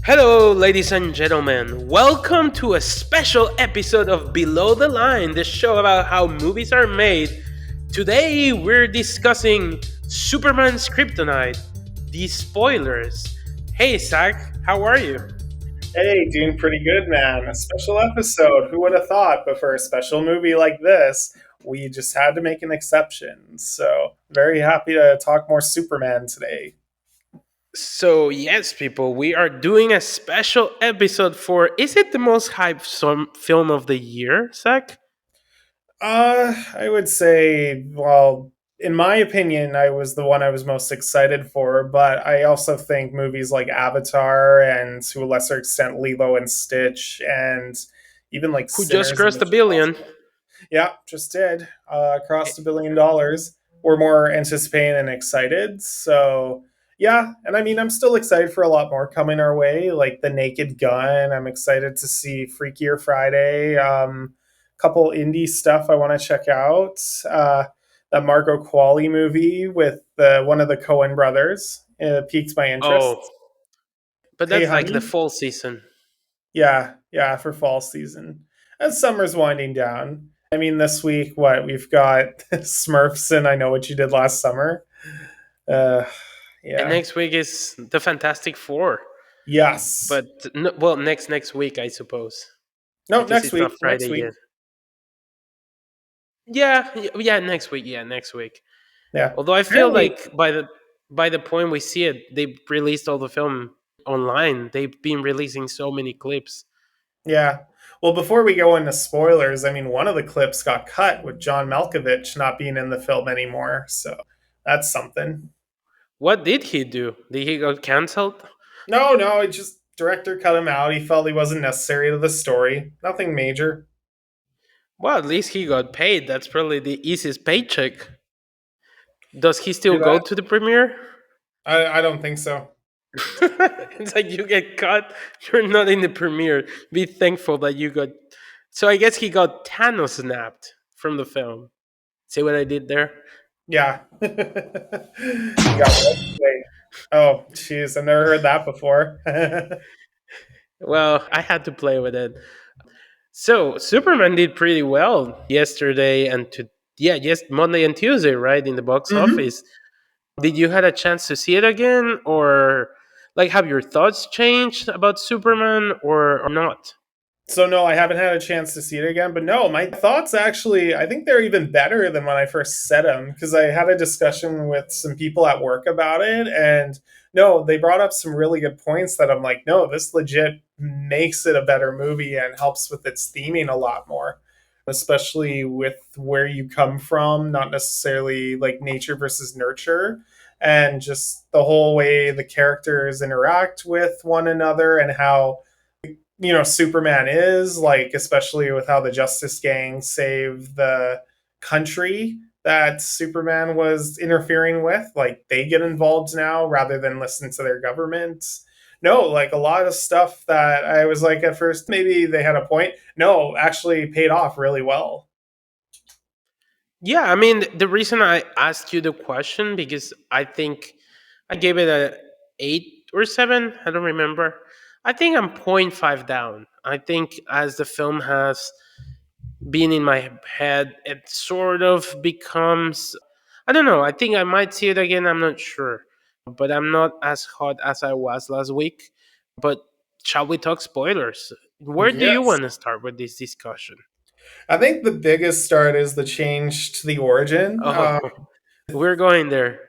Hello, ladies and gentlemen. Welcome to a special episode of Below the Line, the show about how movies are made. Today, we're discussing Superman's Kryptonite, the spoilers. Hey, Zach, how are you? Hey, doing pretty good, man. A special episode. Who would have thought? But for a special movie like this, we just had to make an exception. So, very happy to talk more Superman today. So, yes, people, we are doing a special episode for is it the most hyped film of the year, Zach? I would say, well, in my opinion, I was the one I was most excited for, but I also think movies like Avatar and to a lesser extent Lilo and Stitch and even like Who just Sinners and crossed a Mission billion? Impossible. Yeah, just did. Crossed $1 billion. We're more anticipating and excited. So yeah, and I mean, I'm still excited for a lot more coming our way, like the Naked Gun. I'm excited to see Freakier Friday. Couple indie stuff I want to check out. That Margot Qualley movie with one of the Coen brothers piqued my Oh, interest. but Hey, that's like the honey. fall season. Yeah, for fall season. As summer's winding down. I mean, this week, what we've got Smurfs and I Know What You Did Last Summer. Uh, And yeah. next week is the Fantastic Four. Yes. But no, well, next week I suppose No, because next it's not week. Next Friday week. yet. Yeah, next week. Yeah, next week. Yeah. Although I feel Apparently, like by the point we see it, they released all the film online. They've been releasing so many clips. yeah. Well, before we go into spoilers, I mean, one of the clips got cut with John Malkovich not being in the film anymore. So that's something. What did he do? Did he got canceled? No, it just director cut him out. He felt he wasn't necessary to the story. Nothing major. Well, at least he got paid. That's probably the easiest paycheck. Does he still Do go that? to the premiere? I don't think so. It's like you get cut, you're not in the premiere. Be thankful that you got. So I guess he got Thanos snapped from the film. See what I did there? Yeah. You got wait. Oh, jeez, I've never heard that before. Well, I had to play with it. So Superman did pretty well yesterday and yes, Monday and Tuesday, right, in the box hmm office. Did you had a chance to see it again, or like have your thoughts changed about Superman or not? So no, I haven't had a chance to see it again, but no, my thoughts actually, I think they're even better than when I first said them because I had a discussion with some people at work about it, and no, they brought up some really good points that I'm like, no, this legit makes it a better movie and helps with its theming a lot more, especially with where you come from, not necessarily like nature versus nurture, and just the whole way the characters interact with one another and how Superman is, like, especially with how the Justice Gang saved the country that Superman was interfering with. Like, they get involved now rather than listen to their government. No, like a lot of stuff that I was like at first, maybe they had a point. No, actually paid off really well. Yeah, I mean the reason I asked you the question because I think I gave it a 8 or 7. I don't remember. I think I'm point 0.5 down. I think as the film has been in my head, it sort of becomes. I don't know. I think I might see it again. I'm not sure, but I'm not as hot as I was last week. But shall we talk spoilers? Where do you Yes. want to start with this discussion? I think the biggest start is the change to the origin. Oh, we're going there.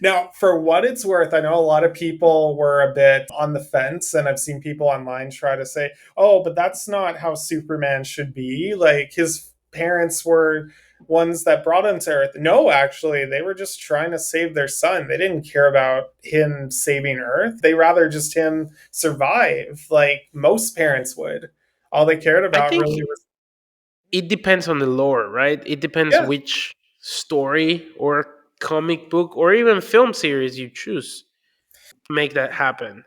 Now, for what it's worth, I know a lot of people were a bit on the fence, and I've seen people online try to say, oh, but that's not how Superman should be. Like, his parents were ones that brought him to Earth. No, actually, they were just trying to save their son. They didn't care about him saving Earth. They rather just him survive, like most parents would. All they cared I about think really was, it depends on the lore, right? It depends yeah. which story or comic book or even film series you choose to make that happen.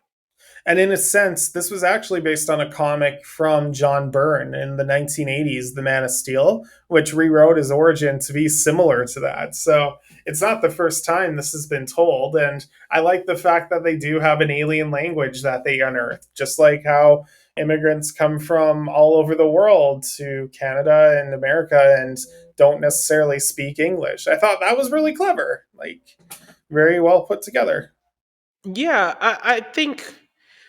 And in a sense, this was actually based on a comic from John Byrne in the 1980s, The Man of Steel, which rewrote his origin to be similar to that. So it's not the first time this has been told. And I like the fact that they do have an alien language that they unearthed, just like how immigrants come from all over the world to Canada and America and don't necessarily speak English. I thought that was really clever, like very well put together. Yeah, I think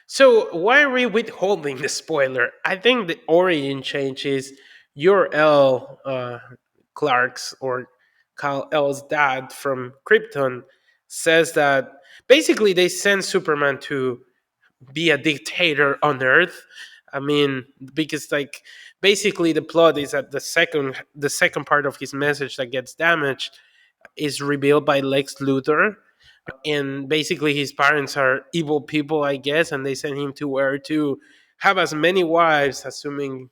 so. Why are we withholding the spoiler? I think the origin change is your L Clark's or Kyle L's dad from Krypton says that basically they send Superman to be a dictator on Earth. I mean, because like basically the plot is that the second part of his message that gets damaged is revealed by Lex Luthor, and basically his parents are evil people, I guess, and they send him to where to have as many wives, assuming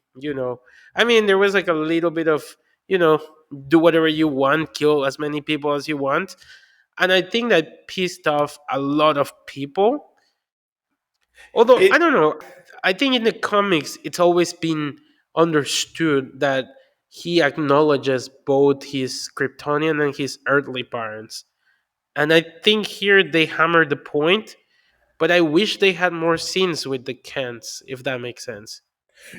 I mean, there was like a little bit of you know do whatever you want, kill as many people as you want, and I think that pissed off a lot of people. Although It I don't know, I think in the comics it's always been understood that he acknowledges both his Kryptonian and his earthly parents. And I think here they hammered the point, but I wish they had more scenes with the Kents, if that makes sense.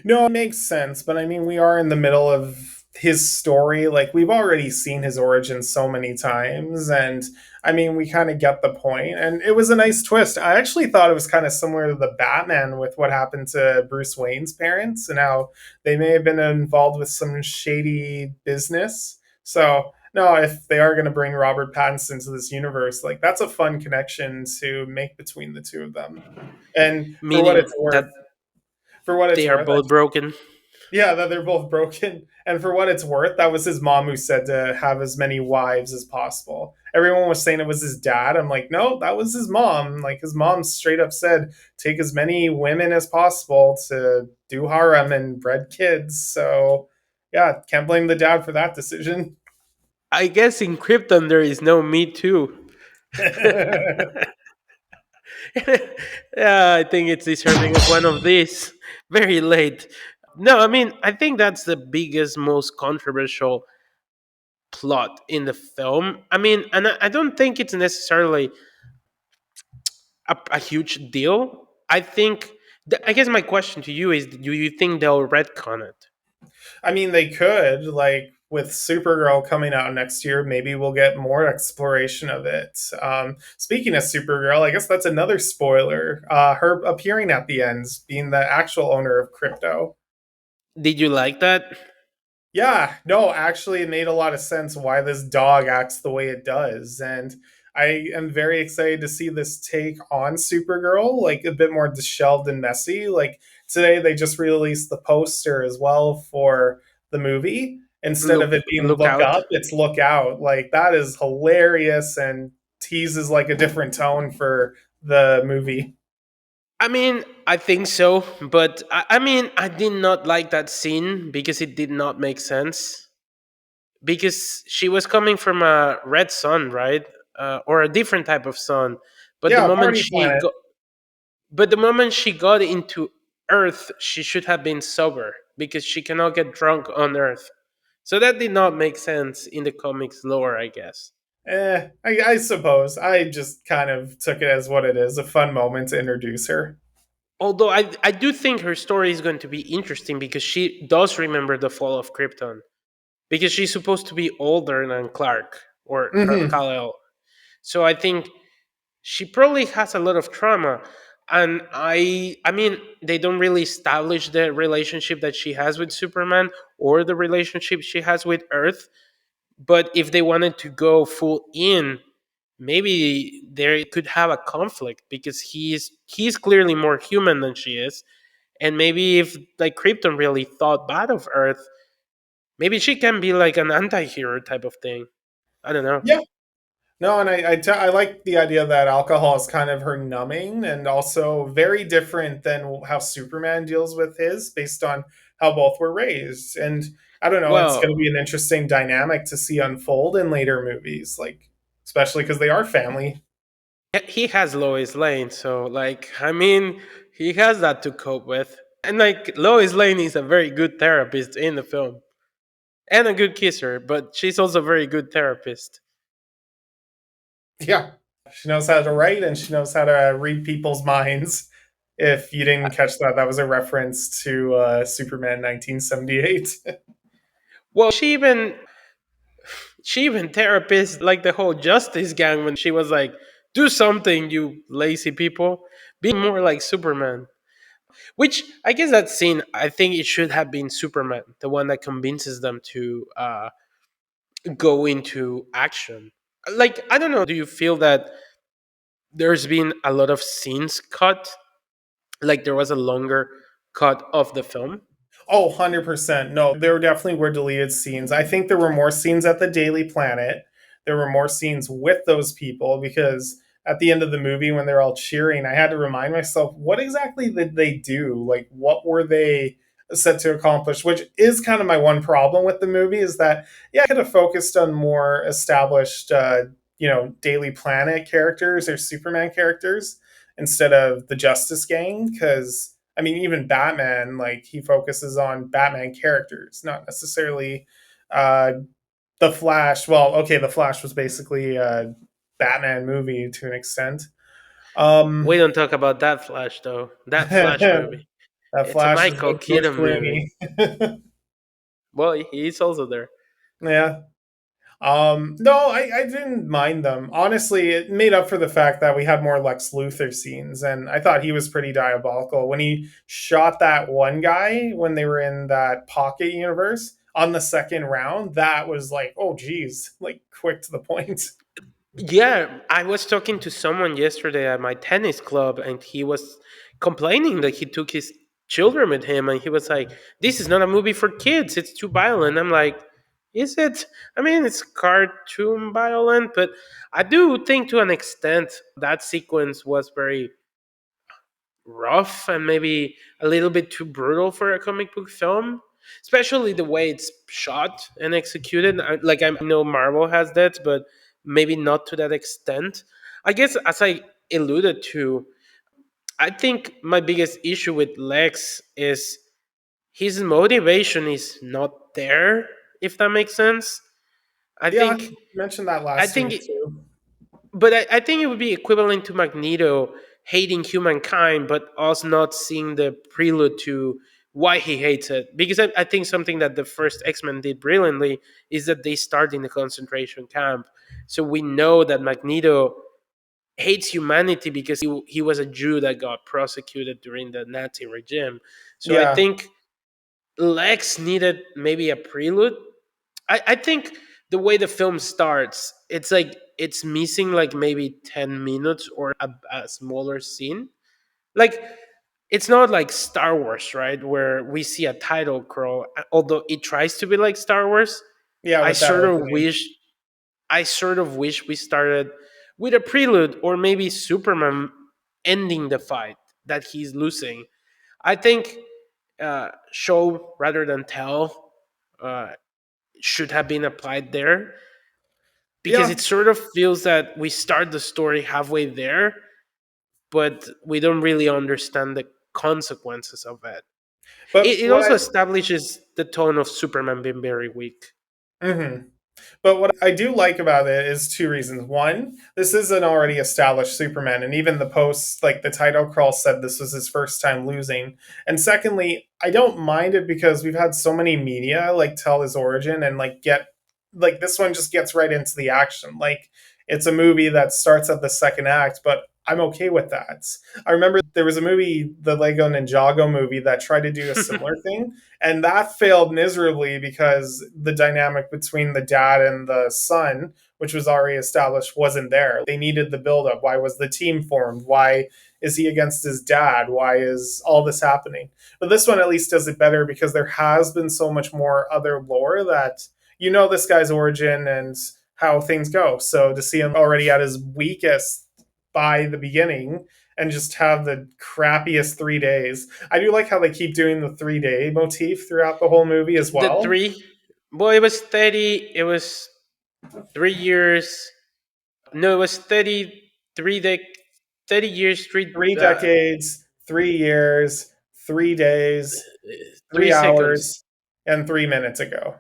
No, it makes sense, but I mean, we are in the middle of his story. Like, we've already seen his origin so many times, and I mean, we kind of get the point. And it was a nice twist. I actually thought it was kind of similar to the Batman with what happened to Bruce Wayne's parents and how they may have been involved with some shady business. So, no, if they are going to bring Robert Pattinson to this universe, like, that's a fun connection to make between the two of them. And Meaning that for what it's they are worth, both broken. yeah, that they're both broken. And for what it's worth, that was his mom who said to have as many wives as possible. Everyone was saying it was his dad. I'm like, no, that was his mom. Like, his mom straight up said, take as many women as possible to do harem and bred kids. So, yeah, can't blame the dad for that decision. I guess in Krypton there is no Me Too. Yeah, I think it's deserving of one of these. Very late. No, I mean, I think that's the biggest, most controversial plot in the film. I mean, and I don't think it's necessarily a huge deal. I think, I guess my question to you is do you think they'll retcon it? I mean, they could, like, with Supergirl coming out next year, maybe we'll get more exploration of it. Speaking of Supergirl, I guess that's another spoiler. Her appearing at the end, being the actual owner of crypto. Did you like that? Yeah, no, actually, it made a lot of sense why this dog acts the way it does. And I am very excited to see this take on Supergirl, like a bit more disheveled and messy. Like today, they just released the poster as well for the movie. Instead of Look, it being look look out. up, it's look out. Like that is hilarious and teases like a different tone for the movie. I mean, I think so, but I mean, I did not like that scene because it did not make sense. Because she was coming from a red sun, right? Or a different type of sun. But the Yeah, moment party she planet. got, but the moment she got into Earth, she should have been sober because she cannot get drunk on Earth. So that did not make sense in the comics lore, I guess. I suppose. I just kind of took it as what it is, a fun moment to introduce her. Although I do think her story is going to be interesting because she does remember the fall of Krypton. Because she's supposed to be older than Clark or Hmm. Kal-El. So I think she probably has a lot of trauma. And I mean, they don't really establish the relationship that she has with Superman or the relationship she has with Earth. But if they wanted to go full in, maybe they could have a conflict because he's clearly more human than she is. And maybe if like Krypton really thought bad of Earth, maybe she can be like an anti-hero type of thing. I don't know. Yeah. No, and I like the idea that alcohol is kind of her numbing and also very different than how Superman deals with his based on how both were raised. And I don't know, it's going to Well, be an interesting dynamic to see unfold in later movies, like especially because they are family. he has Lois Lane, so like I mean, he has that to cope with. And like Lois Lane is a very good therapist in the film and a good kisser, but she's also a very good therapist. Yeah. She knows how to write and she knows how to read people's minds. If you didn't catch that, that was a reference to Superman 1978. Well, she even therapist like the whole Justice Gang when she was like, "Do something, you lazy people. Be more like Superman." Which I guess that scene, I think it should have been Superman, the one that convinces them to go into action. Like, I don't know, do you feel that there's been a lot of scenes cut? Like there was a longer cut of the film? Oh, 100%. No, there definitely were deleted scenes. I think there were more scenes at the Daily Planet. There were more scenes with those people because at the end of the movie, when they're all cheering, I had to remind myself, what exactly did they do? Like, what were they set to accomplish? Which is kind of my one problem with the movie is that, yeah, I could have focused on more established, Daily Planet characters or Superman characters instead of the Justice Gang because I mean, even Batman, like he focuses on Batman characters, not necessarily uh, the Flash. Well, okay, the Flash was basically a Batman movie to an extent. We Um, don't talk about that Flash though. That Flash that movie. It's a Flash is Michael with George Keaton movie. Clooney. Well, he's also there. Yeah. No, I didn't mind them. Honestly, it made up for the fact that we had more Lex Luthor scenes, and I thought he was pretty diabolical. When he shot that one guy when they were in that pocket universe on the second round, that was like, oh geez, like quick to the point. Yeah, I was talking to someone yesterday at my tennis club, and he was complaining that he took his children with him, and he was like, "This is not a movie for kids. It's too violent." I'm like, "Is it? I mean, it's cartoon violent, but I do think to an extent that sequence was very rough and maybe a little bit too brutal for a comic book film, especially the way it's shot and executed. Like I know Marvel has that, but maybe not to that extent. I guess as I alluded to, I think my biggest issue with Lex is his motivation is not there. If that makes sense, I Yeah, think you mentioned that I last think week too. but I think it would be equivalent to Magneto hating humankind, but us not seeing the prelude to why he hates it. Because I think something that the first X Men did brilliantly is that they start in the concentration camp. So we know that Magneto hates humanity because he was a Jew that got prosecuted during the Nazi regime. So I Yeah, think Lex needed maybe a prelude. I think the way the film starts, it's like it's missing like maybe 10 minutes or a smaller scene. Like it's not like Star Wars, right? Where we see a title crawl, although it tries to be like Star Wars. yeah, I with that sort of opening. wish I sort of wish we started with a prelude or maybe Superman ending the fight that he's losing. I think show rather than tell uh, should have been applied there because Yeah, it sort of feels that we start the story halfway there, but we don't really understand the consequences of it. but It what also I establishes the tone of Superman being very weak. mhm. But what I do like about it is two reasons. One, this is an already established Superman, and even the post, like the title crawl, said this was his first time losing. And secondly, I don't mind it because we've had so many media like tell his origin and like get like this one just gets right into the action. Like it's a movie that starts at the second act, but I'm okay with that. I remember there was a movie, the Lego Ninjago movie, that tried to do a similar thing, and that failed miserably because the dynamic between the dad and the son, which was already established, wasn't there. They needed the buildup. Why was the team formed? Why is he against his dad? Why is all this happening? But this one at least does it better because there has been so much more other lore that you know this guy's origin and how things go. So to see him already at his weakest by the beginning and just have the crappiest 3 days. I do like how they keep doing the 3 day motif throughout the whole movie as The well. three, well, it was 30, it was 3 years. No, it was 33 30 years, Three decades, 3 years, 3 days, 3 3 seconds. hours, and 3 minutes ago.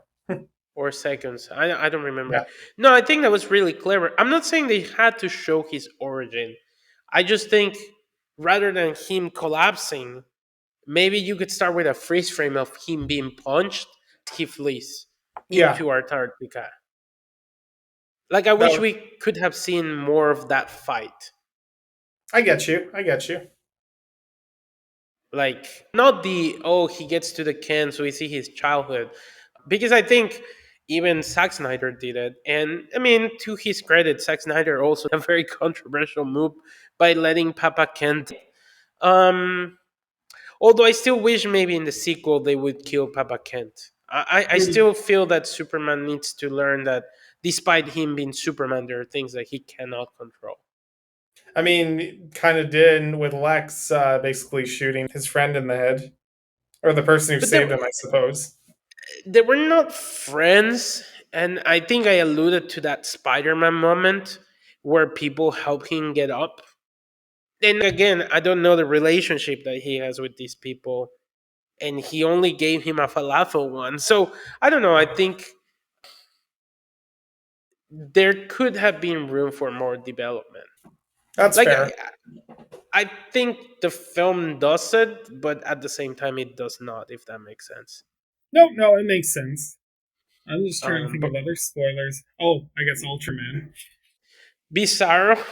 or seconds. I don't remember. Yeah. No, I think that was really clever. I'm not saying they had to show his origin. I just think rather than him collapsing, maybe you could start with a freeze frame of him being punched. He flees Yeah. into Antarctica. Like I That wish would, we could have seen more of that fight. I get you. I get you. Like not the oh he gets to the can so we see his childhood, because I think even Zack Snyder did it, and I mean to his credit, Zack Snyder also a very controversial move by letting Papa Kent. Um, Although I still wish maybe in the sequel they would kill Papa Kent. I Mm. still feel that Superman needs to learn that despite him being Superman, there are things that he cannot control. I mean, kind of did with Lex basically shooting his friend in the head, or the person who But there, saved him, I suppose. they were not friends, and I think I alluded to that Spider-Man moment where people help him get up. And again, I don't know the relationship that he has with these people, and he only gave him a falafel one. So I don't know. I think there could have been room for more development. That's Like fair. I think the film does it, but at the same time, it does not. If that makes sense. No, no, it makes sense. I'm just trying to think But of other spoilers. Oh, I guess Ultraman. Bizarro,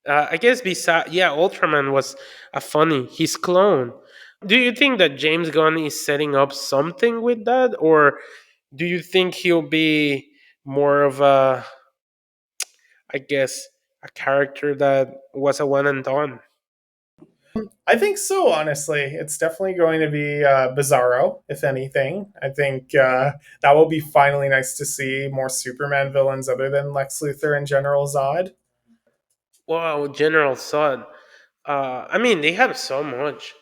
I guess Bizarro. Yeah, Ultraman was a funny his clone. Do you think that James Gunn is setting up something with that, or do you think he'll be more of a, I guess, a character that was a one and done? I think so, honestly. It's definitely going to be Bizarro, if anything. I think that will be finally nice to see more Superman villains other than Lex Luthor and General Zod. Wow, General Zod. I mean, they have so much.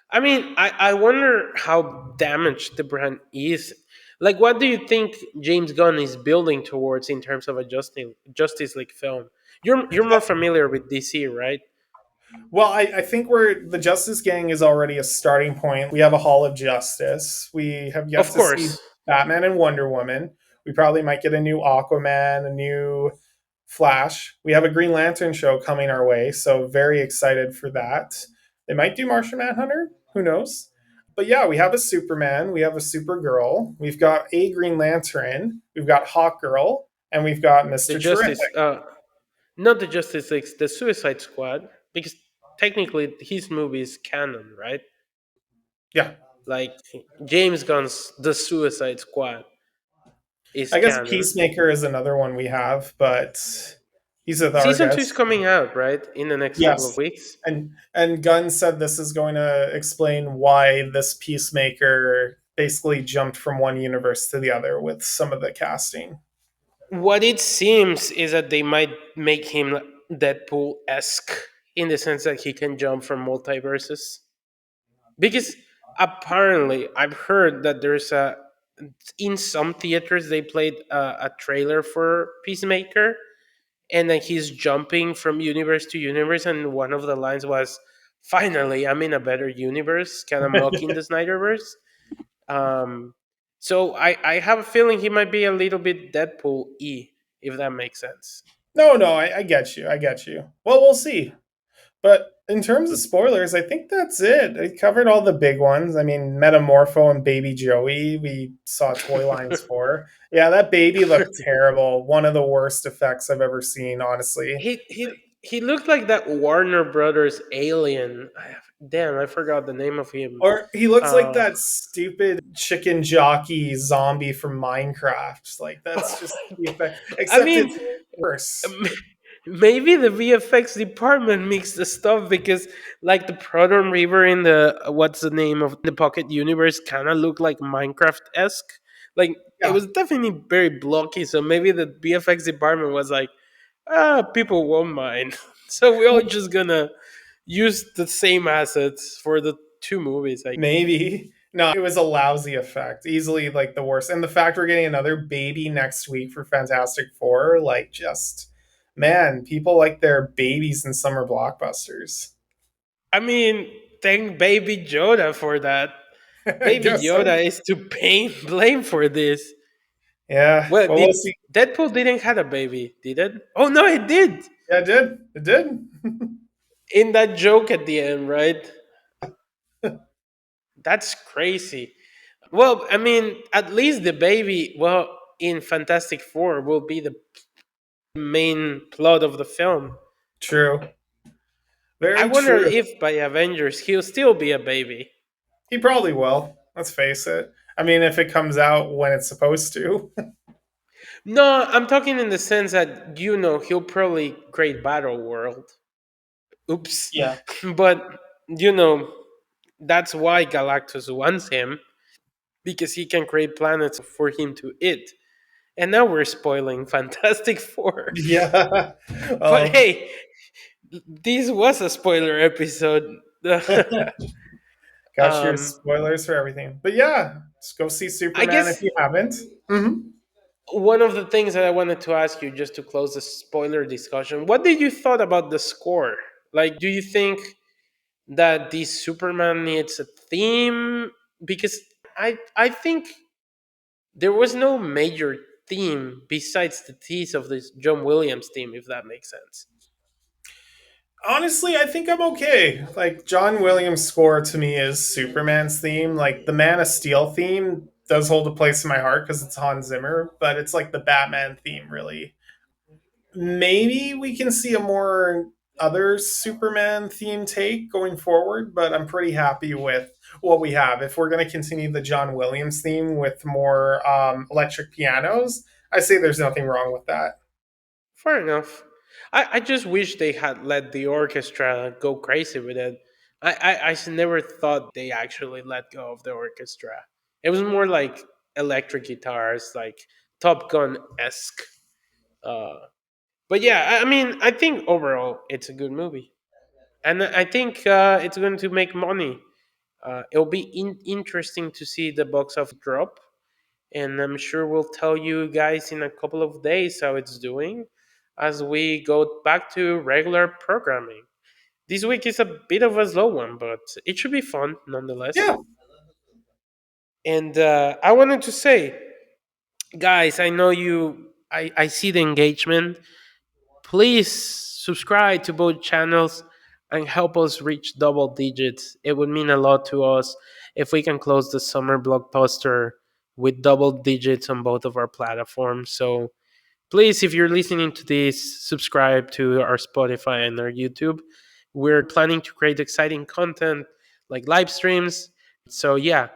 I mean, I wonder how damaged the brand is. Like, what do you think James Gunn is building towards in terms of a Justice League film? You're more familiar with DC, right? Well, I think we're the Justice Gang is already a starting point. We have a Hall of Justice. We have yet Of to see course, Batman and Wonder Woman. We probably might get a new Aquaman, a new Flash. We have a Green Lantern show coming our way, so very excited for that. They might do Martian Manhunter. Who knows? But yeah, we have a Superman, we have a Supergirl, we've got a Green Lantern, we've got Hawkgirl, and we've got the Mister Terrific. Justice, not the Justice League, the Suicide Squad, because technically his movie is canon, right? Yeah, Like James Gunn's The Suicide Squad is I guess canon. Peacemaker is another one we have, but he's with Season 2 is Argus. coming out, right? In the next couple of Yes. weeks. And Gunn said this is going to explain why this Peacemaker basically jumped from one universe to the other with some of the casting. What it seems is that they might make him Deadpool esque in the sense that he can jump from multiverses. Because apparently, I've heard that there's a. In some theaters, they played a trailer for Peacemaker, and then he's jumping from universe to universe, and one of the lines was, "Finally, I'm in a better universe," kind of mocking the Snyderverse. Um, so I have a feeling he might be a little bit Deadpool e, if that makes sense. No, no, I get you. I get you. Well, we'll see. But in terms of spoilers, I think that's it. I covered all the big ones. I mean, Metamorpho and Baby Joey, we saw toy lines for. Yeah, that baby looked terrible. One of the worst effects I've ever seen, honestly. He looked like that Warner Brothers alien. Damn, I forgot the name of him. Or he looks like Uh, that stupid chicken jockey zombie from Minecraft. Like, that's just the effect. I Except mean, it's worse. maybe the VFX department mixed the stuff because, like, the Proton River in the what's the name of the Pocket Universe kind of looked like Minecraft esque. Like, it Yeah, was definitely very blocky. So maybe the VFX department was like, people won't mind. So we're all just gonna use the same assets for the two movies. Like, maybe. No, it was a lousy effect. Easily, like, the worst. And the fact we're getting another baby next week for Fantastic Four, like, just, man, people like their babies in summer blockbusters. I mean, thank Baby Yoda for that. I Baby guess so. Yoda is to blame for this. Yeah. Well, Well, we'll see. Deadpool didn't have a baby, did it? Oh no, it did. Yeah, it did. It did. In that joke at the end, right? That's crazy. Well, I mean, at least the baby, well, in Fantastic Four will be the main plot of the film. True. I Very wonder true. if by Avengers he'll still be a baby. He probably will. Let's face it. I mean, if it comes out when it's supposed to. No, I'm talking in the sense that he'll probably create Battle World. Oops, Yeah. but you know that's why Galactus wants him because he can create planets for him to eat. And now we're spoiling Fantastic Four. Yeah. But Well, hey, this was a spoiler episode. got your um, spoilers for everything. But yeah, just go see I Superman if guess you haven't. one of the things that I wanted to ask you just to close the spoiler discussion, what did you thought about the score? Like, do you think that this Superman needs a theme? Because I think there was no major theme besides the tease of this John Williams theme, if that makes sense. Honestly, I think I'm okay. Like John Williams' score to me is Superman's theme. Like the Man of Steel theme does hold a place in my heart because it's Hans Zimmer, but it's like the Batman theme really. Maybe we can see a more other Superman theme take going forward, but I'm pretty happy with what we have. If we're going to continue the John Williams theme with more electric pianos, I say there's nothing wrong with that. Fair enough. I just wish they had let the orchestra go crazy with it. Never thought they actually let go of the orchestra. It was more like electric guitars, like Top Gun esque. Uh, but yeah, I mean, I think overall it's a good movie, and I think it's going to make money. It'll be interesting to see the box office drop, and I'm sure we'll tell you guys in a couple of days how it's doing as we go back to regular programming. This week is a bit of a slow one, but it should be fun nonetheless. Yeah. And I wanted to say, guys, I know I see the engagement. Please subscribe to both channels and help us reach double digits. It would mean a lot to us if we can close the summer blockbuster with double digits on both of our platforms. So please, if you're listening to this, subscribe to our Spotify and our YouTube. We're planning to create exciting content like live streams. So yeah,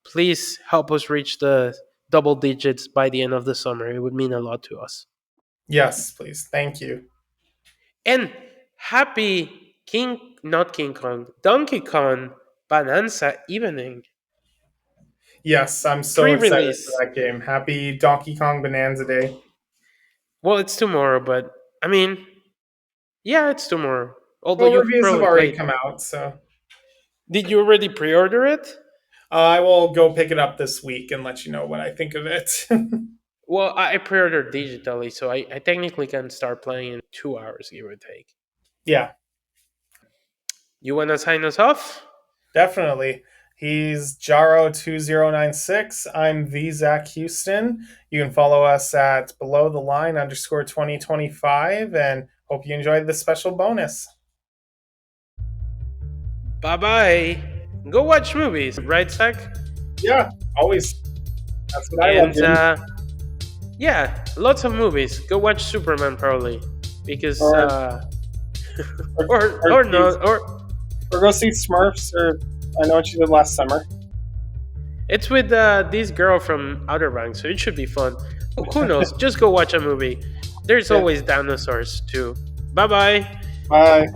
please help us reach the double digits by the end of the summer. It would mean a lot to us. Yes, please. Thank you. And happy not King Kong, Donkey Kong Bonanza evening. Yes, I'm so excited for Pre-release. that game. Happy Donkey Kong Bonanza Day. Well, it's tomorrow, but I mean, yeah, it's tomorrow. Although Well, you've reviews have probably already played. come out, so Did you already pre-order it? I will go pick it up this week and let you know what I think of it. Well, I pre-ordered digitally, so I technically can start playing in 2 hours, give or take. Yeah, You want to sign us off? definitely. He's Jaro2096. I'm the Zach Houston. You can follow us at below the line underscore 2025 and hope you enjoyed this special bonus. Bye bye. Go watch movies, right, Zach? Yeah, always. That's what I love And doing. yeah, lots of movies. Go watch Superman probably, because Or, or, or not, or go see Smurfs, or I know what you did last summer. it's with this girl from Outer Banks, so it should be fun. Who knows? Just go watch a movie. There's Yeah. always dinosaurs too. Bye bye. Bye.